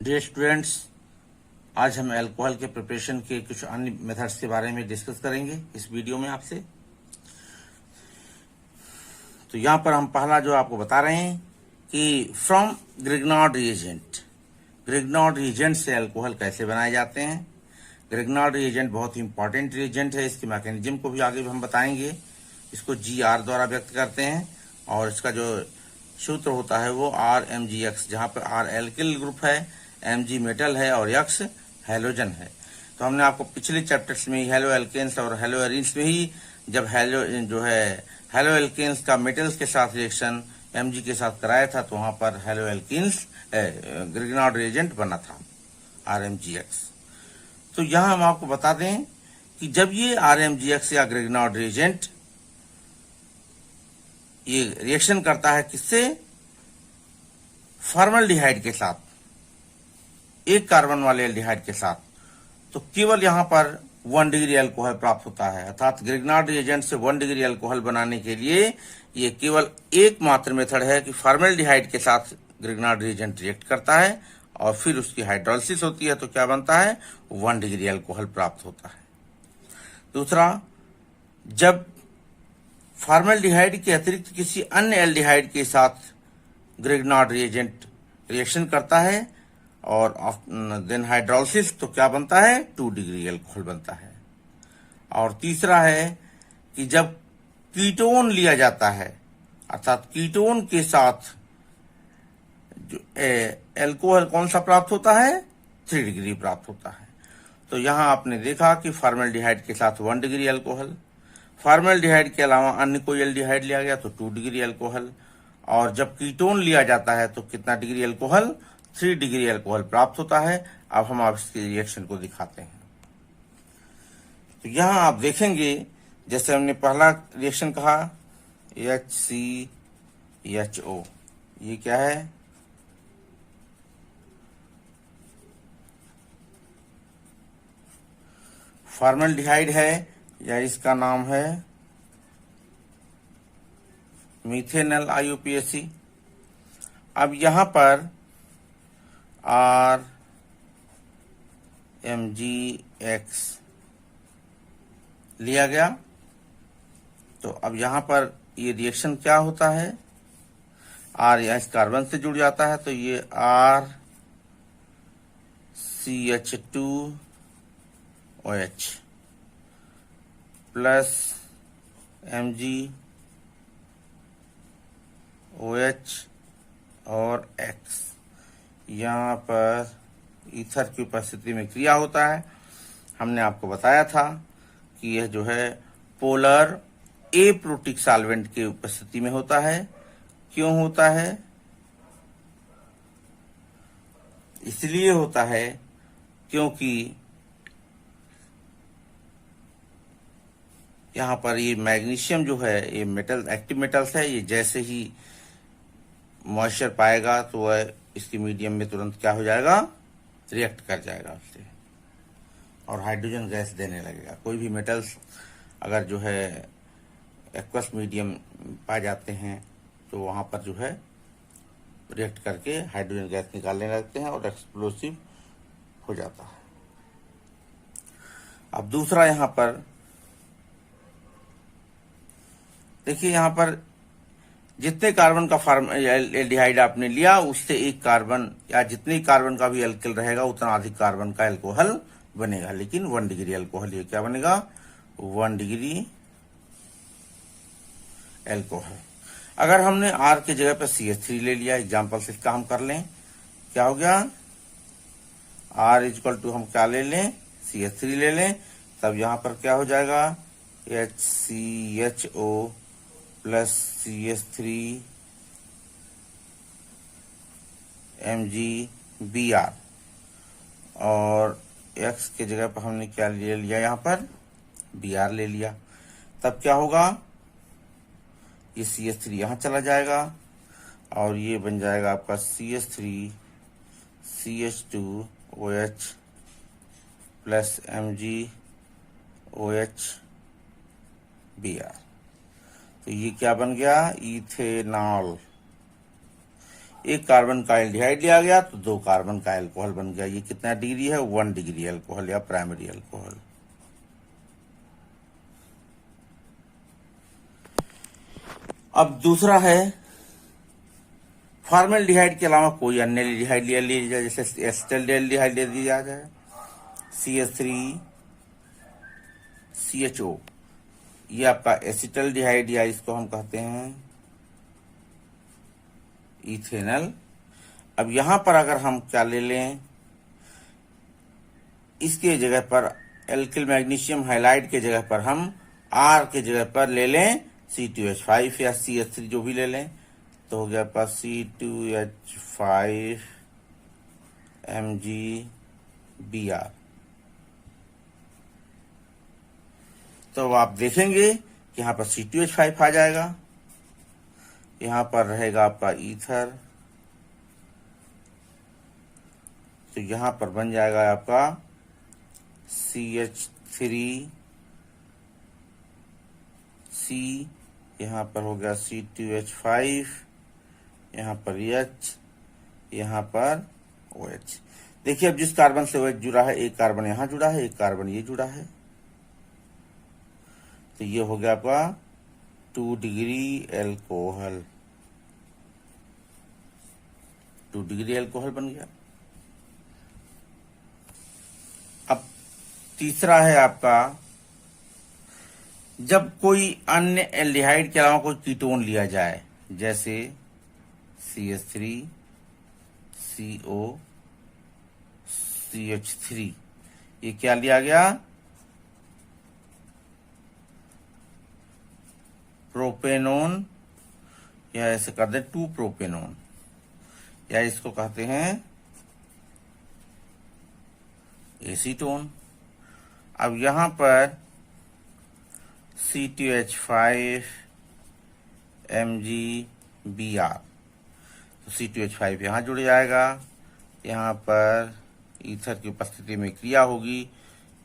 Dear students, आज हम alcohol के प्रिपरेशन के कुछ अन्य मेथड्स के बारे में डिस्कस करेंगे इस वीडियो में आपसे। तो यहाँ पर हम पहला जो आपको बता रहे हैं कि फ्रॉम ग्रिग्नॉर्ड रिएजेंट से अल्कोहल कैसे बनाए जाते हैं। ग्रिग्नॉर्ड रिएजेंट बहुत ही इंपॉर्टेंट रिएजेंट है, इसके मैकेनिज्म को भी आगे हम बताएंगे। इसको GR द्वारा व्यक्त करते हैं और इसका जो सूत्र होता है वो RMgX, जहाँ पर R एल्किल ग्रुप है, Mg मेटल है और X हैलोजन है। तो हमने आपको पिछले चैप्टर्स में हेलो एल्केन्स और हेलो एरीन्स में ही जब हेलो एल्केन्स का मेटल्स के साथ रिएक्शन Mg के साथ कराया था, तो वहां पर हेलो एल्केन्स ग्रिग्नॉर्ड रिएजेंट बना था RMgX। तो यहां हम आपको बता दें कि जब ये RMgX या ग्रिग्नॉर्ड रिएजेंट ये रिएक्शन करता है किससे, फॉर्मल्डिहाइड के साथ, एक कार्बन वाले एल्डिहाइड के साथ, तो केवल यहां पर 1 डिग्री अल्कोहल प्राप्त होता है। अर्थात ग्रिग्नॉर्ड रिएजेंट से 1 डिग्री अल्कोहल बनाने के लिए ये केवल एकमात्र मेथड है कि फॉर्मल्डिहाइड के साथ ग्रिग्नॉर्ड रिएजेंट रिएक्ट करता है और फिर उसकी हाइड्रोलिसिस होती है, तो क्या बनता है, 1 डिग्री अल्कोहल प्राप्त होता है। दूसरा, जब फॉर्मल्डिहाइड के अतिरिक्त किसी अन्य एल्डिहाइड के साथ ग्रिग्नॉर्ड रिएजेंट रिएक्शन करता है और देन हाइड्रोलिसिस, तो क्या बनता है, 2 डिग्री अल्कोहल बनता है। और तीसरा है कि जब कीटोन लिया जाता है, अर्थात कीटोन के साथ जो अल्कोहल कौन सा प्राप्त होता है, 3 डिग्री प्राप्त होता है। तो यहां आपने देखा कि फॉर्मल्डिहाइड के साथ 1 डिग्री अल्कोहल, फॉर्मल्डिहाइड के अलावा अन्य कोई एल्डिहाइड लिया गया तो 2 डिग्री अल्कोहल, और जब कीटोन लिया जाता है तो कितना डिग्री अल्कोहल, 3 डिग्री अल्कोहल प्राप्त होता है। अब हम आप इसके रिएक्शन को दिखाते हैं। तो यहां आप देखेंगे, जैसे हमने पहला रिएक्शन कहा HCHO, ये क्या है, फॉर्मल्डिहाइड है या इसका नाम है मीथेनल IUPAC। अब यहां पर RMgX लिया गया, तो अब यहां पर ये रिएक्शन क्या होता है, R या इस कार्बन से जुड़ जाता है, तो ये RCH2OH प्लस MgOH और X, यहाँ पर ईथर की उपस्थिति में क्रिया होता है। हमने आपको बताया था कि यह जो है पोलर एप्रोटिक सॉल्वेंट की उपस्थिति में होता है। क्यों होता है, इसलिए होता है क्योंकि यहाँ पर ये मैग्नीशियम जो है, ये मेटल एक्टिव मेटल्स है, ये जैसे ही मॉइस्चर पाएगा तो वह इसकी मीडियम में तुरंत क्या हो जाएगा, रिएक्ट कर जाएगा उससे और हाइड्रोजन गैस देने लगेगा। कोई भी मेटल्स अगर जो है एक्वस मीडियम पाए जाते हैं तो वहां पर जो है रिएक्ट करके हाइड्रोजन गैस निकालने लगते हैं और एक्सप्लोसिव हो जाता है। अब दूसरा, यहां पर देखिए, यहां पर जितने कार्बन का एल्डिहाइड आपने लिया उससे एक कार्बन या जितने कार्बन का भी एल्किल रहेगा उतना अधिक कार्बन का अल्कोहल बनेगा, लेकिन 1 डिग्री अल्कोहल, ये क्या बनेगा, 1 डिग्री अल्कोहल। अगर हमने R की जगह पर CH3 ले लिया, एग्जाम्पल से इसका हम कर लें, क्या हो गया, R इक्वल टू हम क्या ले लें, CH3 ले लें, तब यहां पर क्या हो जाएगा, HCHO प्लस CH3 MgBr, और X की जगह पर हमने क्या ले लिया, यहां पर Br ले लिया। तब क्या होगा, ये CH3 यहां चला जाएगा और ये बन जाएगा आपका CH3 CH2OH plus MgOH Br। तो ये क्या बन गया, इथेनॉल। एक कार्बन का एल्डिहाइड लिया गया तो 2 कार्बन का अल्कोहल बन गया। ये कितना डिग्री है? 1 डिग्री अल्कोहल या प्राइमरी अल्कोहल। अब दूसरा है फॉर्मेल्डिहाइड के अलावा कोई अन्य एल्डिहाइड लिया जाए, जैसे एसिटाल्डिहाइड ले लिया जाए, CH3CHO, ये आपका एसिटाल्डिहाइड या इसको हम कहते हैं इथेनल। अब यहां पर अगर हम क्या ले लें, इसके जगह पर एल्किल मैग्नीशियम हाइलाइड के जगह पर हम R के जगह पर ले लें C2H5 या CH3 जो भी ले लें, तो हो गया आपका C2H5 MgBr। तो आप देखेंगे कि यहां पर C2H5 आ जाएगा, यहां पर रहेगा आपका ईथर, तो यहां पर बन जाएगा आपका CH3C, यहां पर हो गया C2H5, यहां पर H, यहां पर OH। देखिए अब जिस कार्बन से OH जुड़ा है, एक कार्बन यहां जुड़ा है, एक कार्बन ये जुड़ा है, तो ये हो गया आपका 2 डिग्री अल्कोहल, 2 डिग्री अल्कोहल बन गया। अब तीसरा है आपका, जब कोई अन्य एल्डिहाइड के अलावा कोई कीटोन लिया जाए, जैसे CH3CO CH3, ये क्या लिया गया? प्रोपेनोन, या ऐसे कर दे 2 प्रोपेनोन, या इसको कहते हैं एसीटोन। अब यहां पर C2H5 MgBr, तो C2H5 यहां जुड़ जाएगा, यहां पर ईथर की उपस्थिति में क्रिया होगी,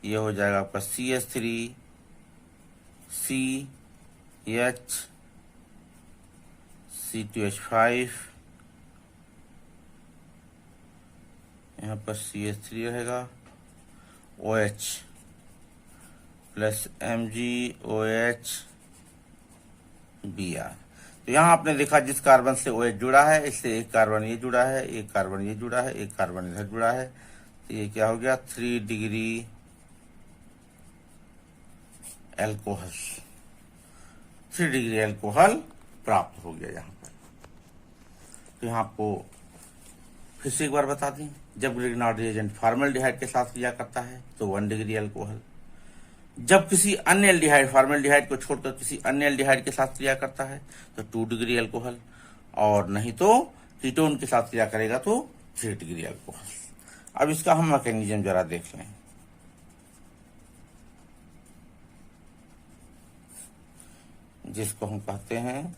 ये हो जाएगा आपका CH3CH C2H5, यहां पर CH3 रहेगा, OH प्लस MgOH Br। तो यहां आपने देखा जिस कार्बन से OH जुड़ा है, इससे एक कार्बन ये जुड़ा है, एक कार्बन ये जुड़ा है, एक कार्बन इधर जुड़ा है, तो ये क्या हो गया? 3 डिग्री अल्कोहल, 3 डिग्री अल्कोहल प्राप्त हो गया यहां पर। तो यहां आपको फिर से एक बार बता दें, जब ग्रिग्नार्ड रिएजेंट फॉर्मेल्डिहाइड के साथ क्रिया करता है तो 1 डिग्री अल्कोहल, जब किसी अन्य एल्डिहाइड, फॉर्मेल्डिहाइड को छोड़कर किसी अन्य एल्डिहाइड के साथ क्रिया करता है तो 2 डिग्री अल्कोहल, और नहीं तो कीटोन के साथ क्रिया करेगा तो 3 डिग्री अल्कोहल। अब इसका हम मैकेनिज्म जरा देख लें। जिसको हम कहते हैं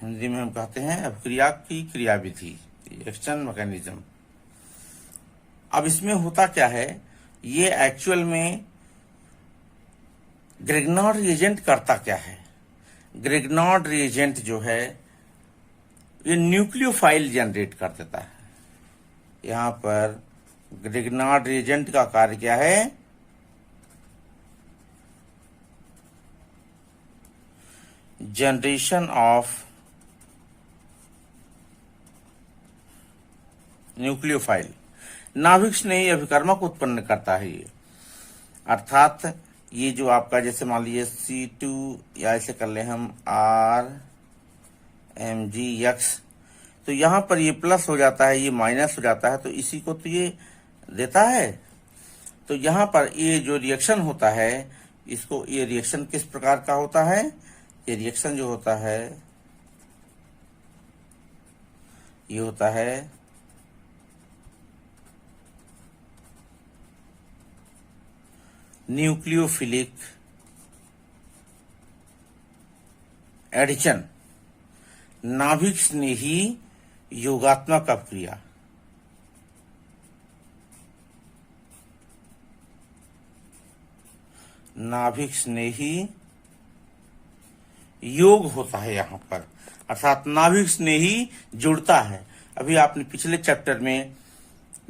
हिंदी में हम कहते हैं अभिक्रिया की क्रियाविधि, एक्शन मैकेनिज्म। अब इसमें होता क्या है, ये एक्चुअल में ग्रिग्नार्ड रिएजेंट करता क्या है? ग्रिग्नार्ड रिएजेंट जो है ये न्यूक्लियोफाइल जनरेट कर देता है। यहां पर ग्रिग्नार्ड रिएजेंट का कार्य क्या है? जनरेशन ऑफ न्यूक्लियोफाइल, नाभिक स्नेही अभिकर्मक उत्पन्न करता है ये। अर्थात ये जो आपका, जैसे मान लीजिए C2, या ऐसे कर ले हम RMgX, तो यहां पर ये प्लस हो जाता है, ये माइनस हो जाता है, तो इसी को तो ये देता है। तो यहां पर ये जो रिएक्शन होता है, इसको, ये रिएक्शन किस प्रकार का होता है? ये रिएक्शन जो होता है ये होता है न्यूक्लियोफिलिक एडिशन, नाभिक स्नेही योगात्मक अपक्रिया। नाभिक स्नेही योग होता है यहाँ पर, अर्थात नाभिक स्नेही जुड़ता है। अभी आपने पिछले चैप्टर में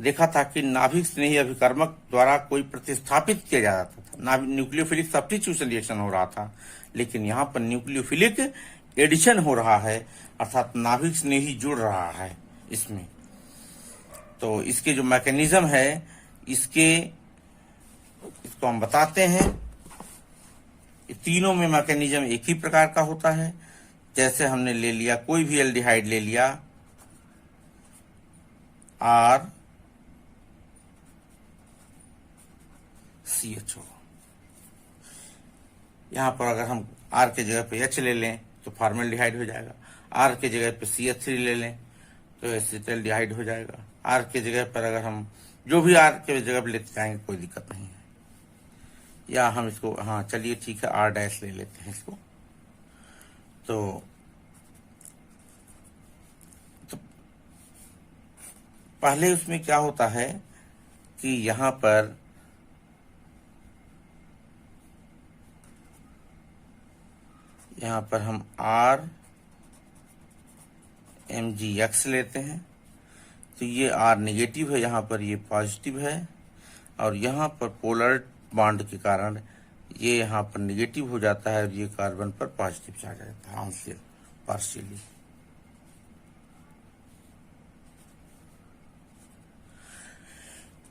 देखा था कि नाभिक स्नेही अभिकर्मक द्वारा कोई प्रतिस्थापित किया जा रहा था, न्यूक्लियोफिलिक सब्स्टिट्यूशन रिएक्शन हो रहा था, लेकिन यहाँ पर न्यूक्लियोफिलिक एडिशन हो रहा है, अर्थात नाभिक स्नेही जुड़ रहा है इसमें। तो इसके जो मैकेनिज्म है इसको हम बताते हैं। तीनों में मैकेनिज्म एक ही प्रकार का होता है। जैसे हमने ले लिया कोई भी एल्डिहाइड ले लिया, आर CHO, यहां पर अगर हम आर के जगह पे H ले लें तो फॉर्मेल्डिहाइड हो जाएगा, आर के जगह पे CH3 ले लें तो एसिटल्डिहाइड हो जाएगा। आर के जगह पर अगर हम जो भी आर के जगह पर लेते जाएंगे कोई दिक्कत नहीं है। या हम इसको, हाँ चलिए ठीक है, R- ले लेते हैं इसको। तो पहले उसमें क्या होता है कि यहां पर हम RMgX लेते हैं, तो ये R नेगेटिव है, यहाँ पर ये पॉजिटिव है, और यहाँ पर पोलर बॉन्ड के कारण ये यहाँ पर नेगेटिव हो जाता है और ये कार्बन पर पॉजिटिव चार्ज आ जाता है आंशिक पार्शियली।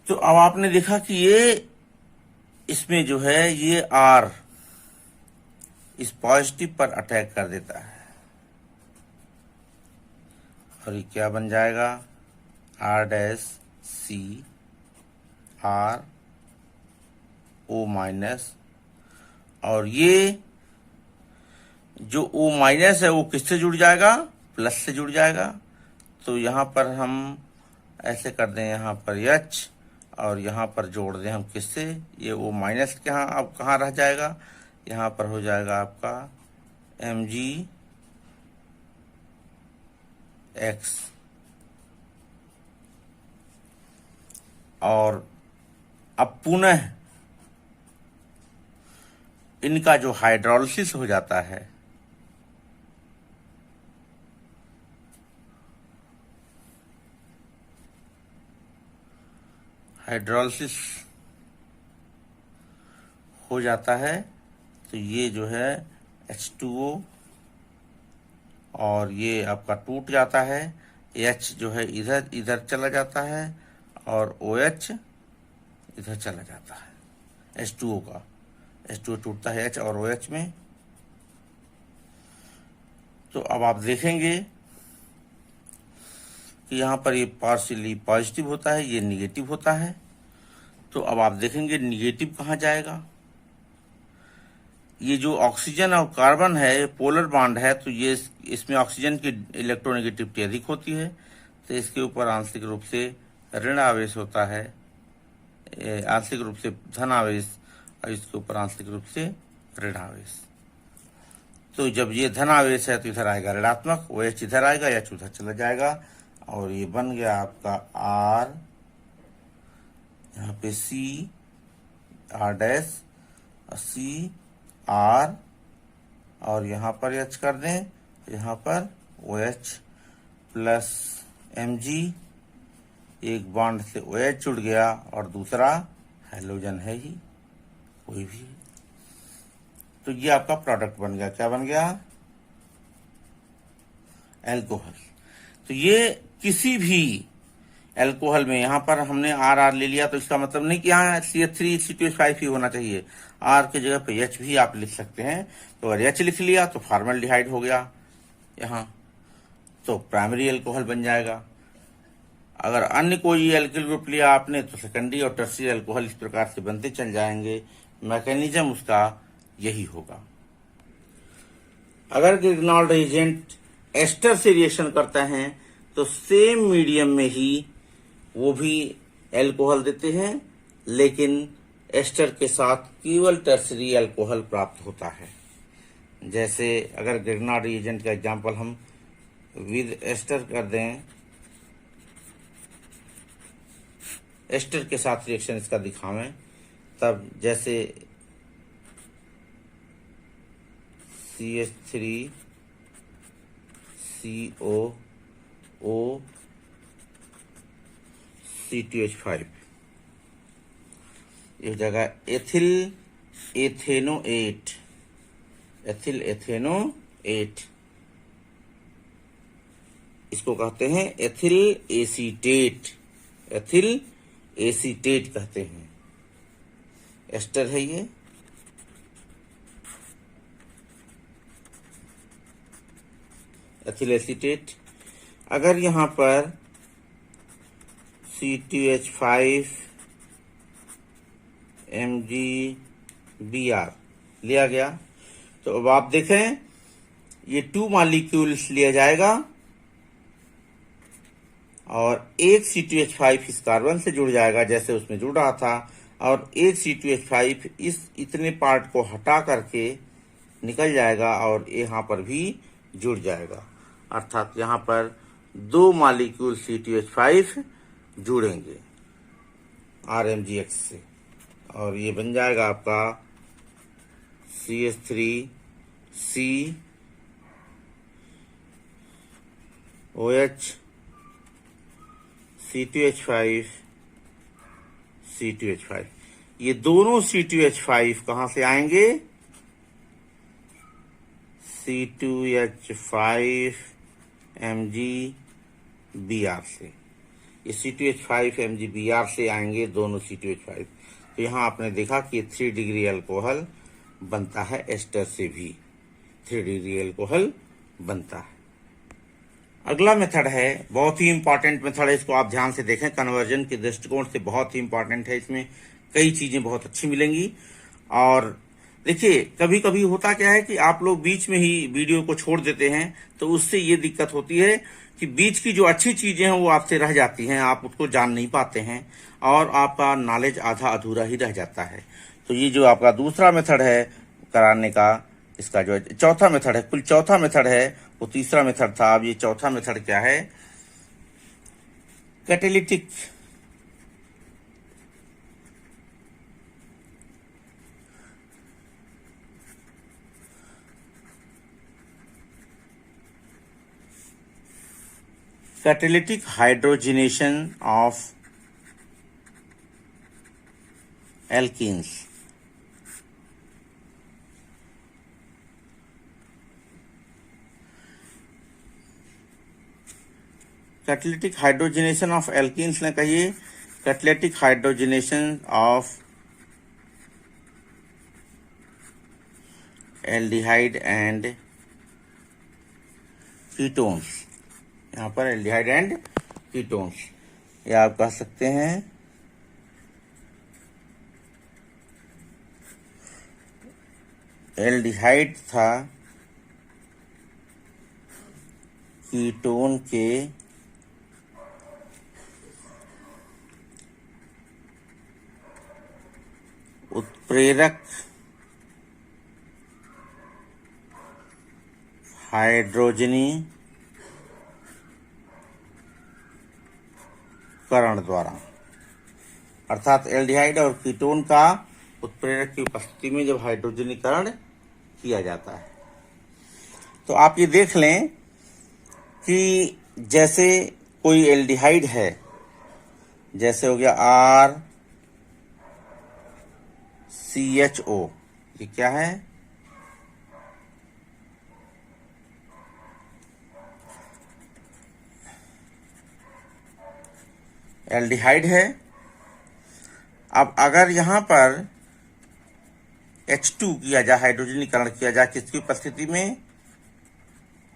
तो अब आपने देखा कि ये इसमें जो है ये R इस पॉजिटिव पर अटैक कर देता है और ये क्या बन जाएगा, R-CrO-, और ये जो O- है वो किससे जुड़ जाएगा, प्लस से जुड़ जाएगा। तो यहाँ पर हम ऐसे कर दें, यहाँ पर H और यहाँ पर जोड़ दें हम किससे, ये O- के यहाँ अब कहाँ रह जाएगा, यहाँ पर हो जाएगा आपका Mgx। और अब पुनः इनका जो हाइड्रोलिसिस हो जाता है, हाइड्रोलिसिस हो जाता है तो ये जो है H2O और ये आपका टूट जाता है, H जो है इधर इधर चला जाता है और OH इधर चला जाता है। H2O का H2O टूटता है H और OH में। तो अब आप देखेंगे कि यहाँ पर ये पार्शियली पॉजिटिव होता है, ये निगेटिव होता है। तो अब आप देखेंगे निगेटिव कहाँ जाएगा, ये जो ऑक्सीजन और कार्बन है पोलर बॉन्ड है, तो ये इसमें ऑक्सीजन की इलेक्ट्रोनेगेटिविटी अधिक होती है, तो इसके ऊपर आंशिक रूप से ऋण आवेश होता है, आंशिक रूप से धन आवेश, और इसके ऊपर आंशिक रूप से ऋण आवेश। तो जब ये धन आवेश है तो इधर आएगा ऋणात्मक, OH इधर आएगा, H उधर चला जाएगा, और ये बन गया आपका R, यहाँ पे C, R' और C, R, और यहाँ पर H कर दें, यहाँ पर OH प्लस Mg, एक बॉन्ड से OH जुड़ गया और दूसरा हैलोजन है ही कोई भी। तो ये आपका प्रोडक्ट बन गया, क्या बन गया, एल्कोहल। तो ये किसी भी एल्कोहल में, यहाँ पर हमने RR ले लिया तो इसका मतलब नहीं कि यहाँ CH3 CH5 ही होना चाहिए, R के जगह पे H भी आप लिख सकते हैं। तो अगर H लिख लिया तो फॉर्मेल्डिहाइड हो गया यहाँ, तो प्राइमरी एल्कोहल बन जाएगा। अगर अन्य कोई एल्किल ग्रुप लिया आपने तो सेकेंडरी और टर्सरी एल्कोहल इस प्रकार से बनते चल जाएंगे। मैकेनिज्म उसका यही होगा। अगर ग्रिग्नॉल रिएजेंट एस्टर से रिएक्शन करते हैं तो सेम मीडियम में ही वो भी एल्कोहल देते हैं, लेकिन एस्टर के साथ केवल टर्सरी एल्कोहल प्राप्त होता है। जैसे अगर ग्रिग्नॉल रिएजेंट का एग्जांपल हम विद एस्टर कर दें, एस्टर के साथ रिएक्शन इसका दिखावें, तब जैसे CH3COO C2H5, इस जगह एथिल एथेनोएट, एथिल एथेनोएट, इसको कहते हैं एथिल एसीटेट, एथिल एसीटेट कहते हैं। एस्टर है ये, एथिल एसीटेट। अगर यहां पर C2H5 MgBr लिया गया, तो अब आप देखें ये 2 मॉलिक्यूल्स लिया जाएगा और एक C2H5 इस कार्बन से जुड़ जाएगा जैसे उसमें जुड़ रहा था, और एक C2H5 इस इतने पार्ट को हटा करके निकल जाएगा और यहाँ पर भी जुड़ जाएगा, अर्थात यहाँ पर 2 मॉलिक्यूल C2H5 जुड़ेंगे RMgX से, और ये बन जाएगा आपका CH3COH C2H5 C2H5। ये दोनों C2H5 कहां से आएंगे? C2H5 MgBr से। ये C2H5 MgBr से आएंगे दोनों C2H5। तो यहाँ आपने देखा कि 3 डिग्री अल्कोहल बनता है, एस्टर से भी 3 डिग्री अल्कोहल बनता है। अगला मेथड है, बहुत ही इंपॉर्टेंट मेथड है, इसको आप ध्यान से देखें, कन्वर्जन के दृष्टिकोण से बहुत ही इंपॉर्टेंट है। इसमें कई चीजें बहुत अच्छी मिलेंगी। और देखिए, कभी कभी होता क्या है कि आप लोग बीच में ही वीडियो को छोड़ देते हैं, तो उससे ये दिक्कत होती है कि बीच की जो अच्छी चीजें हैं वो आपसे रह जाती हैं, आप उसको जान नहीं पाते हैं और आपका नॉलेज आधा अधूरा ही रह जाता है। तो ये जो आपका दूसरा मेथड है कराने का, इसका जो चौथा मेथड है, कुल चौथा मेथड है, वो तीसरा मेथड था। अब ये चौथा मेथड क्या है? Catalytic catalytic hydrogenation of alkenes। Catalytic hydrogenation of alkenes ने कहिए catalytic hydrogenation of aldehyde and ketones. यहाँ पर एल्डिहाइड एंड कीटोन्स, या आप कह सकते हैं एल्डिहाइड था कीटोन के उत्प्रेरक हाइड्रोजनीकरण द्वारा, अर्थात एल्डिहाइड और कीटोन का उत्प्रेरक की उपस्थिति में जब हाइड्रोजनीकरण किया जाता है। तो आप ये देख लें कि जैसे कोई एल्डिहाइड है, जैसे हो गया RCHO, ये क्या है? एल्डिहाइड है। अब अगर यहां पर H2 किया जाए, हाइड्रोजनीकरण किया जाए, किसकी उपस्थिति में?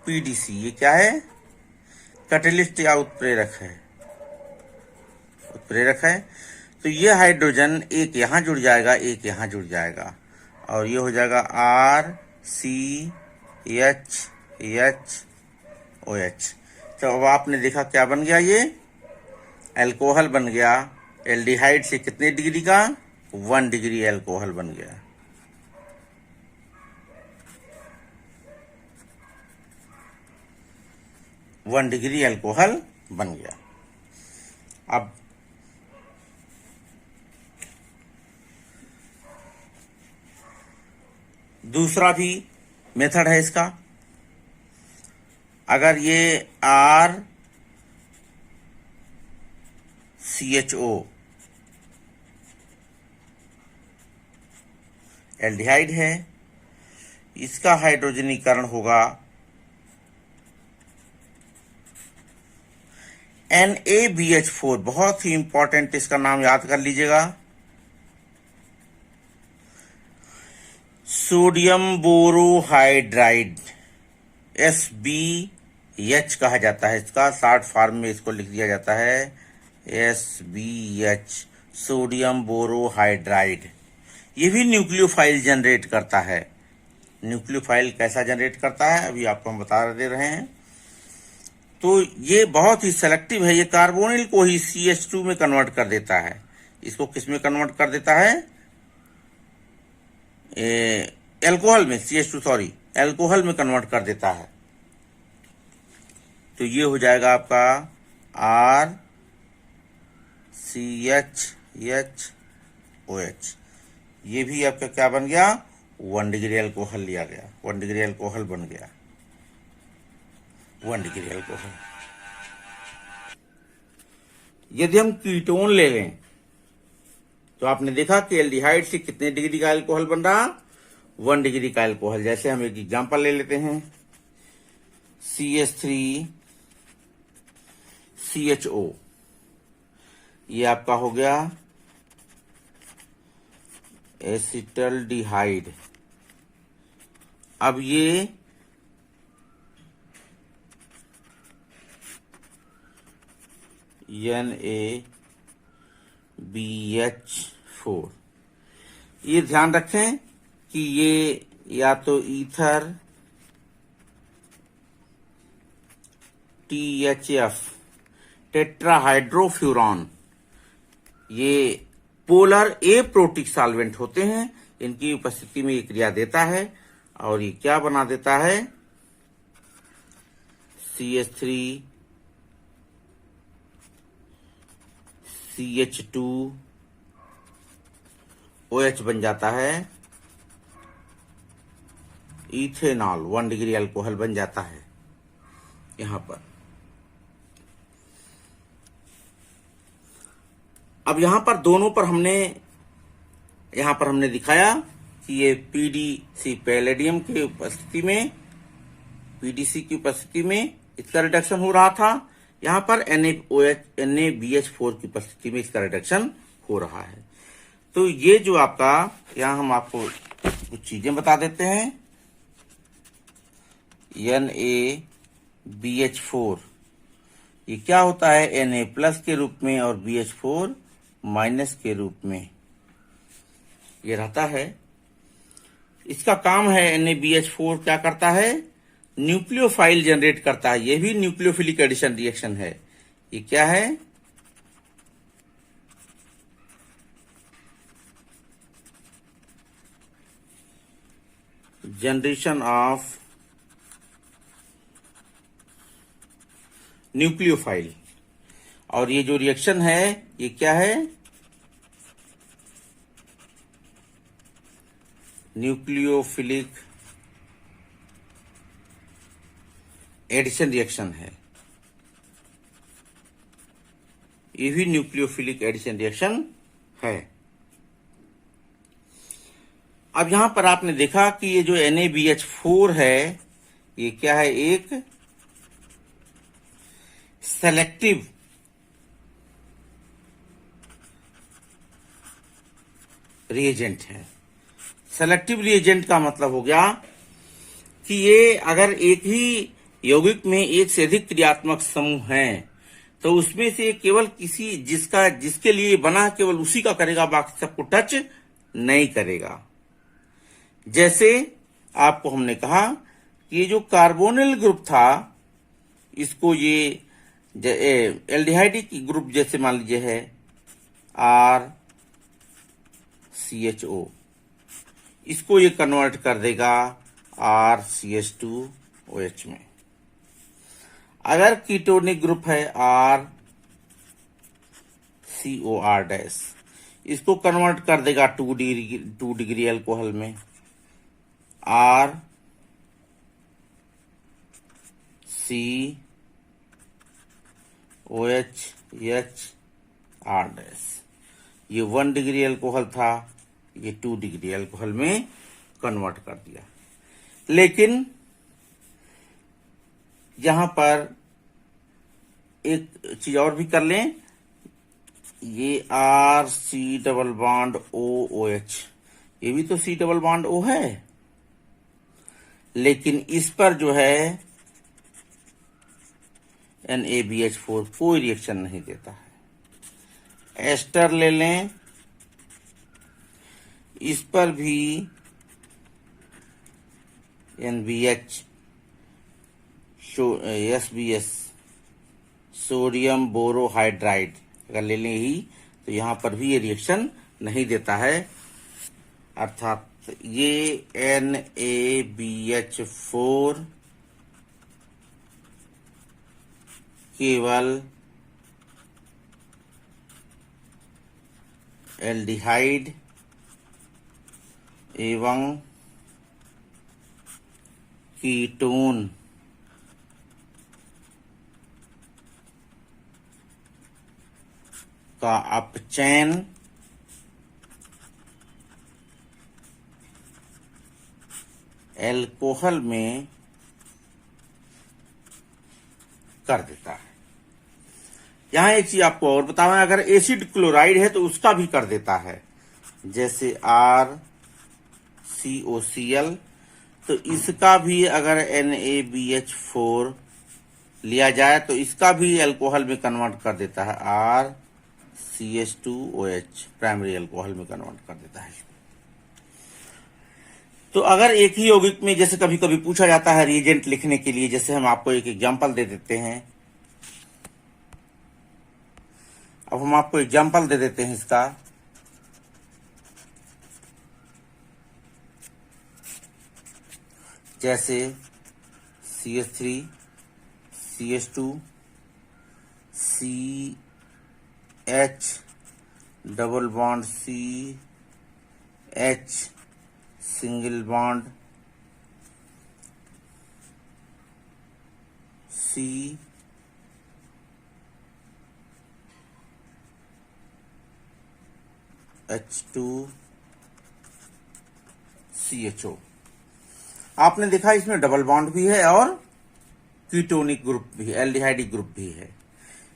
PDC, ये क्या है? कैटेलिस्ट या उत्प्रेरक है, उत्प्रेरक है। तो ये हाइड्रोजन एक यहां जुड़ जाएगा, एक यहां जुड़ जाएगा, और ये हो जाएगा RCHOH। तो अब आपने देखा क्या बन गया? ये अल्कोहल बन गया। एल्डिहाइड से कितने डिग्री का? 1 डिग्री अल्कोहल बन गया। वन डिग्री अल्कोहल बन गया। अब दूसरा भी मेथड है इसका। अगर ये आर CHO एल्डिहाइड है, इसका हाइड्रोजनीकरण होगा NaBH4। बहुत ही इंपॉर्टेंट, इसका नाम याद कर लीजिएगा, सोडियम बोरोहाइड्राइड, SBH कहा जाता है इसका, शॉर्ट फॉर्म में इसको लिख दिया जाता है SBH, सोडियम बोरोहाइड्राइड। ये भी न्यूक्लियोफाइल जनरेट करता है। न्यूक्लियोफाइल कैसा जनरेट करता है अभी आपको हम बता दे रहे हैं। तो ये बहुत ही सेलेक्टिव है, ये कार्बोनिल को ही CH2 में कन्वर्ट कर देता है। इसको किस में कन्वर्ट कर देता है? एल्कोहल में, CH2 सॉरी, एल्कोहल में कन्वर्ट कर देता है। तो ये हो जाएगा आपका RCHOH। ये भी आपका क्या बन गया? 1 डिग्री अल्कोहल लिया गया, 1 डिग्री अल्कोहल बन गया, 1 डिग्री अल्कोहल। यदि हम कीटोन ले लें तो आपने देखा कि एल्डिहाइड से कितने डिग्री का अल्कोहल बन रहा? 1 डिग्री का अल्कोहल। जैसे हम एक एग्जांपल ले लेते हैं, CH3CHO, ये आपका हो गया एसिटल्डिहाइड। अब ये NaBH4। ये ध्यान रखें कि ये या तो ईथर THF, टेट्राहाइड्रोफ्यूरॉन, ये पोलर एप्रोटिक सॉल्वेंट होते हैं। इनकी उपस्थिति में ये क्रिया देता है और ये क्या बना देता है? CH3CH2OH बन जाता है, इथेनॉल, 1 डिग्री अल्कोहल बन जाता है यहां पर। अब यहां पर दोनों पर हमने दिखाया कि ये PDC पैलेडियम की उपस्थिति में, PDC की उपस्थिति में इसका रिडक्शन हो रहा था। यहां पर NaBH4 की उपस्थिति में इसका रिडक्शन हो रहा है। तो ये जो आपका, यहां हम आपको कुछ चीजें बता देते हैं। NaBH4 ये क्या होता है? Na प्लस के रूप में और BH4 माइनस के रूप में ये रहता है। इसका काम है, NaBH4 क्या करता है? न्यूक्लियोफाइल जनरेट करता है। ये भी न्यूक्लियोफिलिक एडिशन रिएक्शन है। ये क्या है? Generation of nucleophile. और ये जो रिएक्शन है ये क्या है? न्यूक्लियोफिलिक एडिशन रिएक्शन है। ये भी न्यूक्लियोफिलिक एडिशन रिएक्शन है। अब यहां पर आपने देखा कि ये जो NaBH4 है ये क्या है? एक सेलेक्टिव रिएजेंट है। सेलेक्टिव रिएजेंट का मतलब हो गया कि ये अगर एक ही यौगिक में एक से अधिक क्रियात्मक समूह हैं तो उसमें से केवल किसी जिसके लिए बना केवल उसी का करेगा, बाकी सबको टच नहीं करेगा। जैसे आपको हमने कहा कि ये जो कार्बोनिल ग्रुप था, इसको ये एल्डिहाइडिक ग्रुप जैसे मान लीजिए है RCHO, इसको ये कन्वर्ट कर देगा RCH2OH में। अगर कीटोनिक ग्रुप है RCOR-, इसको कन्वर्ट कर देगा 2 डिग्री अल्कोहल में, COHR डैश। ये 1 डिग्री अल्कोहल था, ये 2 डिग्री अल्कोहल में कन्वर्ट कर दिया। लेकिन यहां पर एक चीज और भी कर लें, ये RC डबल बॉन्ड OOH, ये भी तो C डबल बॉन्ड O है, लेकिन इस पर जो है NaBH4 कोई रिएक्शन नहीं देता है। एस्टर ले लें, इस पर भी NBH SBS सोडियम बोरोहाइड्राइड अगर ले लें ही, तो यहां पर भी ये रिएक्शन नहीं देता है, अर्थात ये NaBH4 केवल एल्डिहाइड एवं कीटोन का अपचयन एल्कोहल में कर देता है। यहां एक चीज आपको और बताऊं, अगर एसिड क्लोराइड है तो उसका भी कर देता है, जैसे RCOCl, तो इसका भी अगर NaBH4 लिया जाए तो इसका भी अल्कोहल में कन्वर्ट कर देता है, RCH2OH प्राइमरी अल्कोहल में कन्वर्ट कर देता है। तो अगर एक ही यौगिक में, जैसे कभी कभी पूछा जाता है रिएजेंट लिखने के लिए, जैसे हम आपको एक एग्जांपल दे देते हैं, अब हम आपको एग्जांपल दे देते हैं इसका, जैसे CH3 CH2 CH double bond CH single bond CH2CHO। आपने देखा इसमें डबल बॉन्ड भी है और कीटोनिक ग्रुप भी, एल्डिहाइडिक ग्रुप भी है।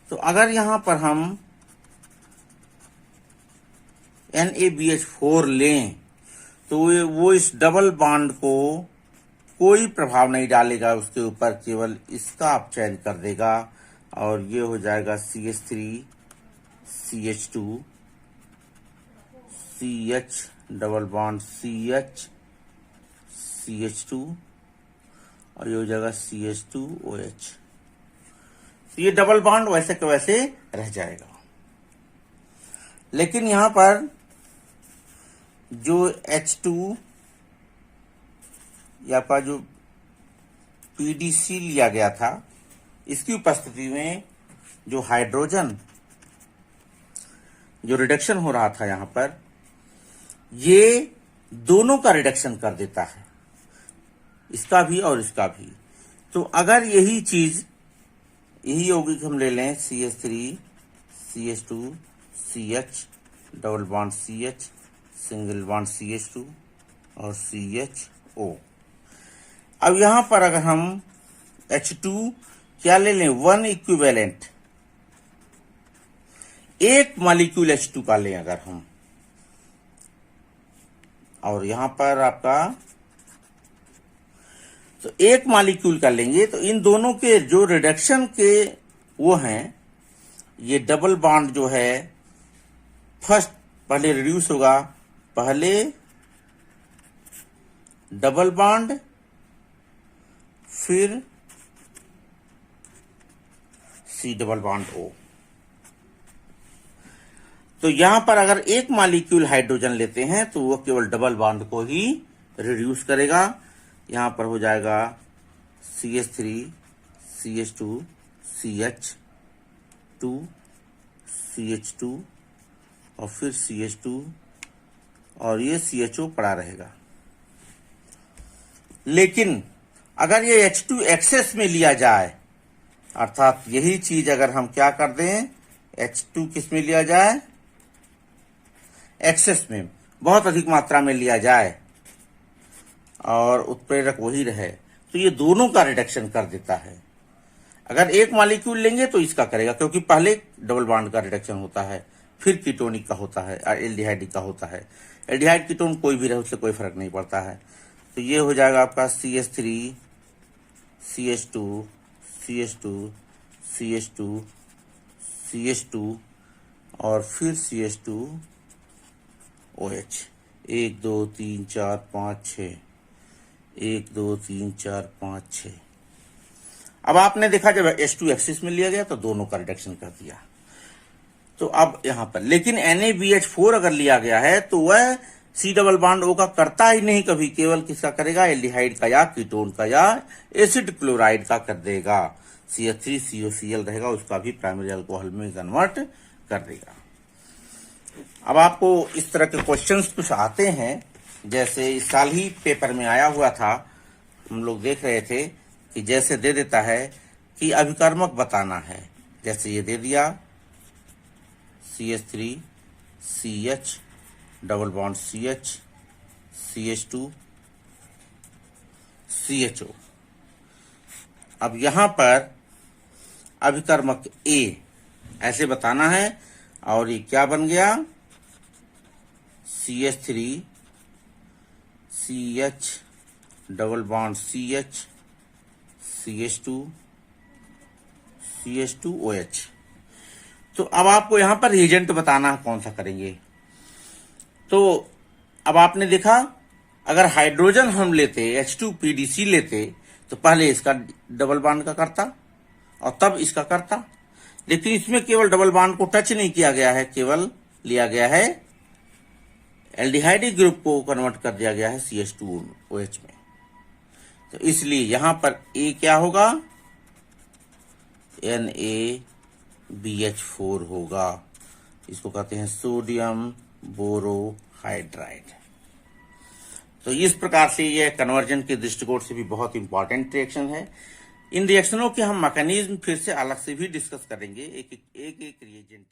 तो अगर यहां पर हम NaBH4 लें तो वो इस डबल बॉन्ड को कोई प्रभाव नहीं डालेगा उसके ऊपर, केवल इसका अपचयन कर देगा और ये हो जाएगा CH3 CH2 CH double bond CH CH2 और ये हो जाएगा CH2OH। तो ये डबल बॉन्ड वैसे के वैसे रह जाएगा। लेकिन यहां पर जो H2 या का जो PDC लिया गया था, इसकी उपस्थिति में जो हाइड्रोजन जो रिडक्शन हो रहा था यहां पर, ये दोनों का रिडक्शन कर देता है, इसका भी और इसका भी। तो अगर यही यौगिक हम ले लें, CH3 CH2 CH double bond CH single bond CH2 और CHO। अब यहां पर अगर हम H2 क्या ले लें, 1 इक्विवेलेंट, एक मॉलिक्यूल H2 का लें अगर हम, और यहां पर आपका तो एक मॉलिक्यूल का लेंगे, तो इन दोनों के जो रिडक्शन के वो हैं, ये डबल बॉन्ड जो है फर्स्ट पहले रिड्यूस होगा, पहले डबल बॉन्ड फिर C डबल बॉन्ड O। तो यहां पर अगर एक मॉलिक्यूल हाइड्रोजन लेते हैं तो वो केवल डबल बॉन्ड को ही रिड्यूस करेगा। यहां पर हो जाएगा CH3 CH2 CH2 CH2 और फिर CH2 और ये CHO पड़ा रहेगा। लेकिन अगर ये H2 एक्सेस में लिया जाए अर्थात यही चीज अगर हम क्या कर दें, H2 किस में लिया जाए, एक्सेस में, बहुत अधिक मात्रा में लिया जाए और उत्प्रेरक वही रहे, तो ये दोनों का रिडक्शन कर देता है। अगर एक मॉलिक्यूल लेंगे तो इसका करेगा, क्योंकि पहले डबल बॉन्ड का रिडक्शन होता है, फिर कीटोनिक का होता है और एल्डिहाइडिक का होता है। एल्डिहाइड कीटोन कोई भी रहे उससे कोई फर्क नहीं पड़ता है। तो ये हो जाएगा आपका CH3 CH2 CH2 CH2 CH2 और फिर CH2 OH। 1 2 3 4 5 6, 1 2 3 4 5 6। अब आपने देखा जब H2 एक्सिस में लिया गया तो दोनों का रिडक्शन कर दिया। तो अब यहां पर लेकिन NaBH4 अगर लिया गया है तो वह C डबल बॉन्ड O का करता ही नहीं कभी, केवल किसका करेगा, एल्डिहाइड का या कीटोन का या एसिड क्लोराइड का कर देगा। CH3COCl रहेगा, उसका भी प्राइमरी अल्कोहल में कन्वर्ट कर देगा। अब आपको इस तरह के क्वेश्चंस कुछ आते हैं, जैसे इस साल ही पेपर में आया हुआ था, हम लोग देख रहे थे कि जैसे दे देता है कि अभिकर्मक बताना है, जैसे ये दे दिया CH3 CH double bond CH CH2 CHO। अब यहां पर अभिकर्मक A ऐसे बताना है और ये क्या बन गया, CH3 CH double bond CH CH2 OH। तो अब आपको यहां पर रिएजेंट बताना है कौन सा करेंगे। तो अब आपने देखा अगर हाइड्रोजन हम लेते H2PDC लेते तो पहले इसका डबल बॉन्ड का करता और तब इसका करता, लेकिन इसमें केवल डबल बॉन्ड को टच नहीं किया गया है, केवल लिया गया है एल्डिहाइडिक ग्रुप को कन्वर्ट कर दिया गया है CH2OH में। तो इसलिए यहां पर A क्या होगा, NaBH4 होगा। इसको कहते हैं सोडियम बोरोहाइड्राइड। तो इस प्रकार से यह कन्वर्जन के दृष्टिकोण से भी बहुत इंपॉर्टेंट रिएक्शन है। इन रिएक्शनों के हम मैकेनिज्म फिर से अलग से भी डिस्कस करेंगे, एक एक रिएजेंट।